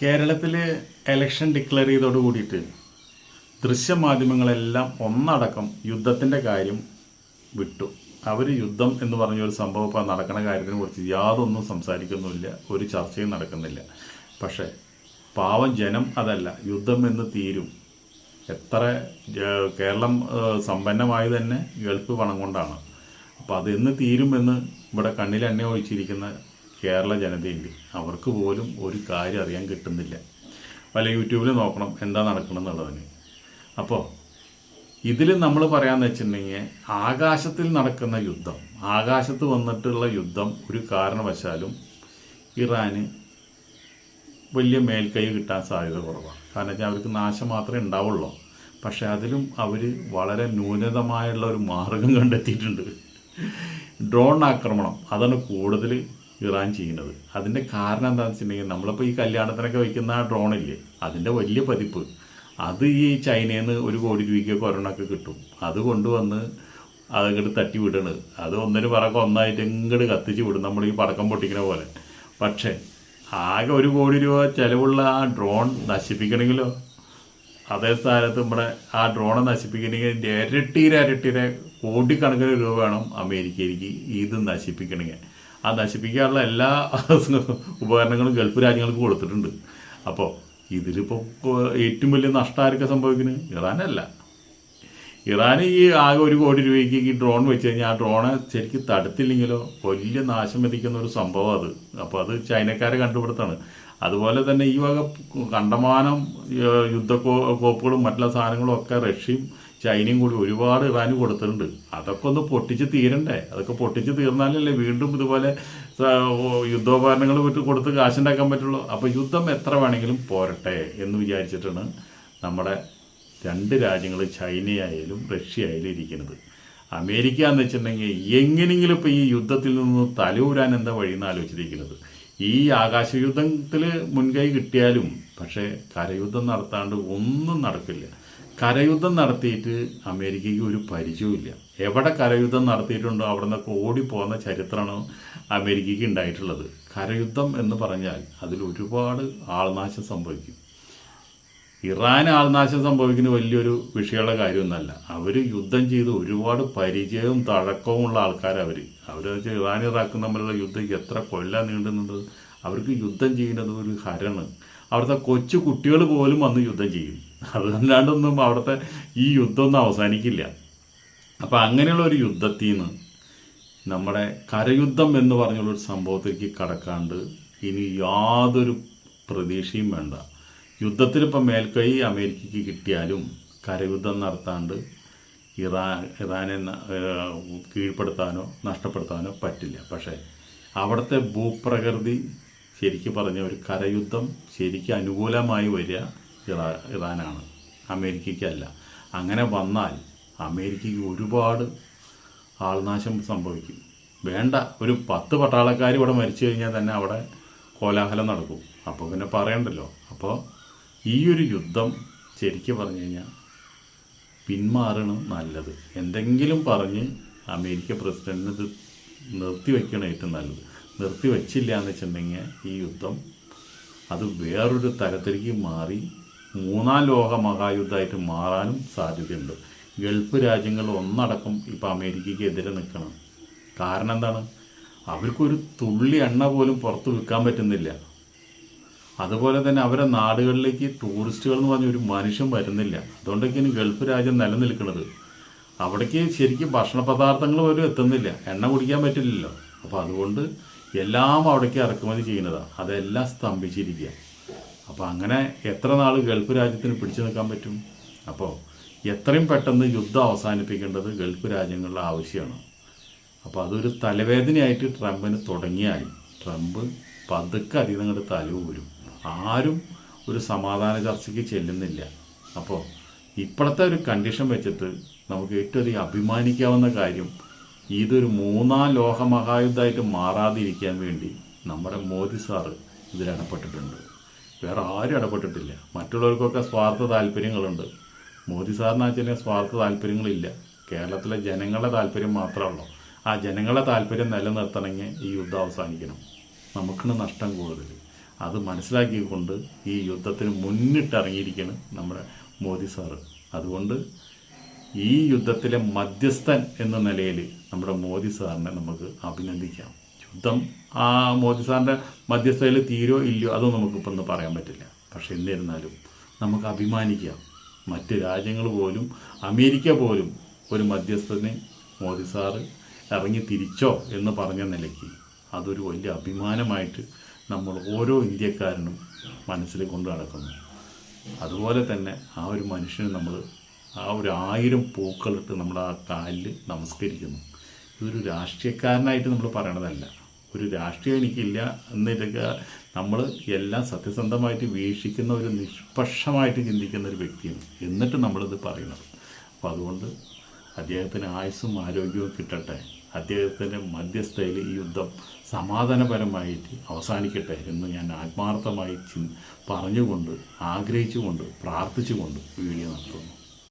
കേരളത്തിൽ election declare ചെയ്തോട് കൂടിയിട്ട് ദൃശ്യമാധ്യമങ്ങളെല്ലാം ഒന്നടക്കം യുദ്ധത്തിൻ്റെ കാര്യം വിട്ടു. അവർ യുദ്ധം എന്ന് പറഞ്ഞൊരു സംഭവം ഇപ്പോൾ നടക്കുന്ന കാര്യത്തിനെ കുറിച്ച് യാതൊന്നും സംസാരിക്കുന്നുമില്ല, ഒരു ചർച്ചയും നടക്കുന്നില്ല. പക്ഷേ പാവം ജനം അതല്ല, യുദ്ധം എന്ന് തീരും. എത്ര കേരളം സമ്പന്നമായി തന്നെ ഗൾഫ് പണം കൊണ്ടാണ്. അപ്പോൾ അതെന്ന് തീരുമെന്ന് ഇവിടെ കണ്ണിൽ എണ്ണ ഒഴിച്ചിരിക്കുന്ന കേരള ജനതയുണ്ട്. അവർക്ക് പോലും ഒരു കാര്യം അറിയാൻ കിട്ടുന്നില്ല. വല്ല യൂട്യൂബിൽ നോക്കണം എന്താ നടക്കണമെന്നുള്ളതിന്. അപ്പോൾ ഇതിൽ നമ്മൾ പറയാമെന്ന് വെച്ചിട്ടുണ്ടെങ്കിൽ ആകാശത്തിൽ നടക്കുന്ന യുദ്ധം, ആകാശത്ത് വന്നിട്ടുള്ള യുദ്ധം ഒരു കാരണവശാലും ഇറാന് വലിയ മേൽക്കൈ കിട്ടാൻ സാധ്യത കുറവാണ്. കാരണം വെച്ചാൽ അവർക്ക് നാശം മാത്രമേ ഉണ്ടാവുള്ളൂ. പക്ഷേ അതിലും അവർ വളരെ ന്യൂനതമായുള്ള ഒരു മാർഗം കണ്ടെത്തിയിട്ടുണ്ട്. ഡ്രോൺ ആക്രമണം അതാണ് കൂടുതൽ ഇറാൻ ചെയ്യുന്നത്. അതിൻ്റെ കാരണം എന്താണെന്ന് വെച്ചിട്ടുണ്ടെങ്കിൽ നമ്മളിപ്പോൾ ഈ കല്യാണത്തിനൊക്കെ വയ്ക്കുന്ന ആ ഡ്രോണില്ലേ, അതിൻ്റെ വലിയ പതിപ്പ് അത് ഈ ചൈനയിൽ നിന്ന് 1 കോടി രൂപയ്ക്ക് കൊറോണക്ക് കിട്ടും. അത് കൊണ്ടുവന്ന് അതങ്ങോട്ട് തട്ടി വിടണത്. അത് ഒന്നിന് പറക്കം ഒന്നായിട്ട് ഇങ്ങോട്ട് കത്തിച്ച് വിടും, നമ്മൾ ഈ പടക്കം പൊട്ടിക്കുന്ന പോലെ. പക്ഷേ ആകെ 1 കോടി രൂപ ചിലവുള്ള ആ ഡ്രോൺ നശിപ്പിക്കണമെങ്കിലോ, അതേ സ്ഥാനത്ത് നമ്മുടെ ആ ഡ്രോണെ നശിപ്പിക്കണമെങ്കിൽ ഇരട്ടിയിരെ കോടിക്കണക്കിന് രൂപ വേണം അമേരിക്കയിലേക്ക് ഇത് നശിപ്പിക്കണമെങ്കിൽ. ആ നശിപ്പിക്കാനുള്ള എല്ലാ ഉപകരണങ്ങളും ഗൾഫ് രാജ്യങ്ങൾക്ക് കൊടുത്തിട്ടുണ്ട്. അപ്പോൾ ഇതിലിപ്പോൾ ഏറ്റവും വലിയ നഷ്ടം ആരൊക്കെ സംഭവിക്കുന്നത്? ഇറാനല്ല. ഇറാൻ ഈ ആകെ 1 കോടി രൂപയ്ക്ക് ഈ ഡ്രോൺ വെച്ച് കഴിഞ്ഞാൽ ആ ഡ്രോണെ ശരിക്കും തടുത്തില്ലെങ്കിലോ വലിയ നാശം വിധിക്കുന്ന ഒരു സംഭവം അത്. അപ്പോൾ അത് ചൈനക്കാരെ കണ്ടുപിടുത്താണ്. അതുപോലെ തന്നെ ഈ വക കണ്ടമാനം കോപ്പുകളും മറ്റുള്ള സാധനങ്ങളും ഒക്കെ റഷ്യയും ചൈനയും കൂടി ഒരുപാട് ഇറാന് കൊടുത്തിട്ടുണ്ട്. അതൊക്കെ ഒന്ന് പൊട്ടിച്ച് തീരണ്ടേ? അതൊക്കെ പൊട്ടിച്ച് തീർന്നാലല്ലേ വീണ്ടും ഇതുപോലെ യുദ്ധോപകരണങ്ങൾ വിട്ട് കൊടുത്ത് കാശുണ്ടാക്കാൻ പറ്റുള്ളൂ. അപ്പോൾ യുദ്ധം എത്ര വേണമെങ്കിലും പോരട്ടെ എന്ന് വിചാരിച്ചിട്ടാണ് നമ്മുടെ 2 രാജ്യങ്ങൾ, ചൈനയായാലും റഷ്യ ആയാലും ഇരിക്കുന്നത്. അമേരിക്ക എന്ന് വെച്ചിട്ടുണ്ടെങ്കിൽ എങ്ങനെയെങ്കിലും ഇപ്പോൾ ഈ യുദ്ധത്തിൽ നിന്ന് തലയൂരാൻ എന്താ വഴിയെന്ന് ആലോചിച്ചിരിക്കുന്നത്. ഈ ആകാശയുദ്ധത്തിൽ മുൻകൈ കിട്ടിയാലും പക്ഷേ കരയുദ്ധം നടത്താണ്ട് ഒന്നും നടക്കില്ല. കരയുദ്ധം നടത്തിയിട്ട് അമേരിക്കയ്ക്ക് ഒരു പരിചയമില്ല. എവിടെ കരയുദ്ധം നടത്തിയിട്ടുണ്ടോ അവിടെ നിന്നൊക്കെ ഓടിപ്പോകുന്ന ചരിത്രമാണ് അമേരിക്കയ്ക്ക് ഉണ്ടായിട്ടുള്ളത്. കരയുദ്ധം എന്ന് പറഞ്ഞാൽ അതിൽ ഒരുപാട് ആൾനാശം സംഭവിക്കും. ഇറാൻ ആൾനാശം സംഭവിക്കുന്ന വലിയൊരു വിഷയമുള്ള കാര്യമൊന്നുമല്ല. അവർ യുദ്ധം ചെയ്ത് ഒരുപാട് പരിചയവും തഴക്കവും ഉള്ള ആൾക്കാരവർ. വെച്ചാൽ ഇറാൻ ഇറാഖും തമ്മിലുള്ള യുദ്ധം എത്ര കൊല്ലം നീണ്ടുന്നത്. അവർക്ക് യുദ്ധം ചെയ്യുന്നത് ഒരു ഹരാണ്. അവിടുത്തെ കൊച്ചു കുട്ടികൾ പോലും വന്ന് യുദ്ധം ചെയ്യും. അതല്ലാണ്ടൊന്നും അവിടുത്തെ ഈ യുദ്ധമൊന്നും അവസാനിക്കില്ല. അപ്പോൾ അങ്ങനെയുള്ള ഒരു യുദ്ധത്തിൽ നിന്ന് നമ്മുടെ കരയുദ്ധം എന്ന് പറഞ്ഞുള്ളൊരു സംഭവത്തിലേക്ക് കടക്കാണ്ട് ഇനി യാതൊരു പ്രതീക്ഷയും വേണ്ട. യുദ്ധത്തിൽ ഇപ്പം മേൽക്കൈ അമേരിക്കയ്ക്ക് കിട്ടിയാലും കരയുദ്ധം നടത്താണ്ട് ഇറാനെ കീഴ്പ്പെടുത്താനോ നഷ്ടപ്പെടുത്താനോ പറ്റില്ല. പക്ഷേ അവിടുത്തെ ഭൂപ്രകൃതി ശരിക്കും പറഞ്ഞ ഒരു കരയുദ്ധം ശരിക്കും അനുകൂലമായി വരിക ഇറാനാണ്, അമേരിക്കയ്ക്കല്ല. അങ്ങനെ വന്നാൽ അമേരിക്കയ്ക്ക് ഒരുപാട് ആൾനാശം സംഭവിക്കും. വേണ്ട ഒരു 10 പട്ടാളക്കാർ ഇവിടെ മരിച്ചു കഴിഞ്ഞാൽ തന്നെ അവിടെ കോലാഹലം നടക്കും. അപ്പോൾ പിന്നെ പറയണ്ടല്ലോ. അപ്പോൾ ഈ ഒരു യുദ്ധം ശരിക്കും പറഞ്ഞു കഴിഞ്ഞാൽ പിന്മാറണം നല്ലത്. എന്തെങ്കിലും പറഞ്ഞ് അമേരിക്ക പ്രസിഡന്റിന് ഇത് നിർത്തിവെക്കണം ഏറ്റവും നല്ലത്. നിർത്തിവെച്ചില്ല എന്ന് വെച്ചിട്ടുണ്ടെങ്കിൽ ഈ യുദ്ധം അത് വേറൊരു തരത്തിലേക്ക് മാറി 3ാം ലോക മഹായുദ്ധമായിട്ട് മാറാനും സാധ്യതയുണ്ട്. ഗൾഫ് രാജ്യങ്ങൾ ഒന്നടക്കം ഇപ്പോൾ അമേരിക്കയ്ക്ക് എതിരെ നിൽക്കണം. കാരണം എന്താണ്? അവർക്കൊരു തുള്ളി എണ്ണ പോലും പുറത്ത് വിൽക്കാൻ പറ്റുന്നില്ല. അതുപോലെ തന്നെ അവരെ നാടുകളിലേക്ക് ടൂറിസ്റ്റുകൾ എന്ന് പറഞ്ഞ ഒരു മനുഷ്യൻ വരുന്നില്ല. അതുകൊണ്ടൊക്കെയാണ് ഗൾഫ് രാജ്യം നിലനിൽക്കുന്നത്. അവിടേക്ക് ശരിക്കും ഭക്ഷണ പദാർത്ഥങ്ങൾ പോലും എത്തുന്നില്ല, എണ്ണ കുടിക്കാൻ പറ്റില്ലല്ലോ. അപ്പോൾ അതുകൊണ്ട് എല്ലാം അവിടേക്ക് ഇറക്കുമതി ചെയ്യുന്നതാണ്. അതെല്ലാം സ്തംഭിച്ചിരിക്കുക. അപ്പോൾ അങ്ങനെ എത്ര നാൾ ഗൾഫ് രാജ്യത്തിന് പിടിച്ചു നിൽക്കാൻ പറ്റും? അപ്പോൾ എത്രയും പെട്ടെന്ന് യുദ്ധം അവസാനിപ്പിക്കേണ്ടത് ഗൾഫ് രാജ്യങ്ങളുടെ ആവശ്യമാണ്. അപ്പോൾ അതൊരു തലവേദനയായിട്ട് ട്രംപിന് തുടങ്ങിയാൽ ട്രംപ് പതുക്കെ അധികം അങ്ങോട്ട് തലൂരും. ആരും ഒരു സമാധാന ചർച്ചയ്ക്ക് ചെല്ലുന്നില്ല. അപ്പോൾ ഇപ്പോഴത്തെ ഒരു കണ്ടീഷൻ വെച്ചിട്ട് നമുക്ക് ഏറ്റവും അധികം അഭിമാനിക്കാവുന്ന കാര്യം ഇതൊരു 3ാം ലോക മഹായുദ്ധമായിട്ട് മാറാതിരിക്കാൻ വേണ്ടി നമ്മുടെ മോദി സാറ് ഇതിലിടപെട്ടിട്ടുണ്ട്. വേറെ ആരും ഇടപെട്ടിട്ടില്ല. മറ്റുള്ളവർക്കൊക്കെ സ്വാർത്ഥ താല്പര്യങ്ങളുണ്ട്. മോദി സാറിനാച്ചാൽ സ്വാർത്ഥ താല്പര്യങ്ങളില്ല. കേരളത്തിലെ ജനങ്ങളുടെ താല്പര്യം മാത്രമേ ഉള്ളൂ. ആ ജനങ്ങളുടെ താല്പര്യം നിലനിർത്തണമെങ്കിൽ ഈ യുദ്ധം അവസാനിക്കണം. നമുക്കാണ് നഷ്ടം കൂടുതൽ. അത് മനസ്സിലാക്കിക്കൊണ്ട് ഈ യുദ്ധത്തിന് മുന്നിട്ടിറങ്ങിയിരിക്കുകയാണ് നമ്മുടെ മോദി സാറ്. അതുകൊണ്ട് ഈ യുദ്ധത്തിലെ മധ്യസ്ഥൻ എന്ന നിലയിൽ നമ്മുടെ മോദി സാറിനെ നമുക്ക് അഭിനന്ദിക്കാം. യുദ്ധം ആ മോദി സാറിൻ്റെ മധ്യസ്ഥതയിൽ തീരോ ഇല്ലയോ അതൊന്നും നമുക്കിപ്പോൾ ഒന്ന് പറയാൻ പറ്റില്ല. പക്ഷെ എന്നിരുന്നാലും നമുക്ക് അഭിമാനിക്കാം. മറ്റ് രാജ്യങ്ങൾ പോലും, അമേരിക്ക പോലും ഒരു മധ്യസ്ഥന് മോദി സാറ് ഇറങ്ങി തിരിച്ചോ എന്ന് പറഞ്ഞ നിലയ്ക്ക് അതൊരു വലിയ അഭിമാനമായിട്ട് നമ്മൾ ഓരോ ഇന്ത്യക്കാരനും മനസ്സിൽ കൊണ്ടു നടക്കുന്നു. അതുപോലെ തന്നെ ആ ഒരു മനുഷ്യന് നമ്മൾ ആ ഒരു 1000 പൂക്കളിട്ട് നമ്മൾ ആ കാലിൽ നമസ്കരിക്കുന്നു. ഇതൊരു രാഷ്ട്രീയക്കാരനായിട്ട് നമ്മൾ പറയണതല്ല. ഒരു രാഷ്ട്രീയം എനിക്കില്ല എന്നിട്ടൊക്കെ നമ്മൾ എല്ലാം സത്യസന്ധമായിട്ട് വീക്ഷിക്കുന്ന ഒരു നിഷ്പക്ഷമായിട്ട് ചിന്തിക്കുന്ന ഒരു വ്യക്തിയാണ്. എന്നിട്ട് നമ്മളിത് പറയുന്നത്. അപ്പോൾ അതുകൊണ്ട് അദ്ദേഹത്തിന് ആയുസ്സും ആരോഗ്യവും കിട്ടട്ടെ. അദ്ദേഹത്തിൻ്റെ മധ്യസ്ഥയിൽ ഈ യുദ്ധം സമാധാനപരമായിട്ട് അവസാനിക്കട്ടെ എന്ന് ഞാൻ ആത്മാർത്ഥമായി പറഞ്ഞുകൊണ്ട്, ആഗ്രഹിച്ചുകൊണ്ട്, പ്രാർത്ഥിച്ചുകൊണ്ട് വീഡിയോ നടത്തുന്നു.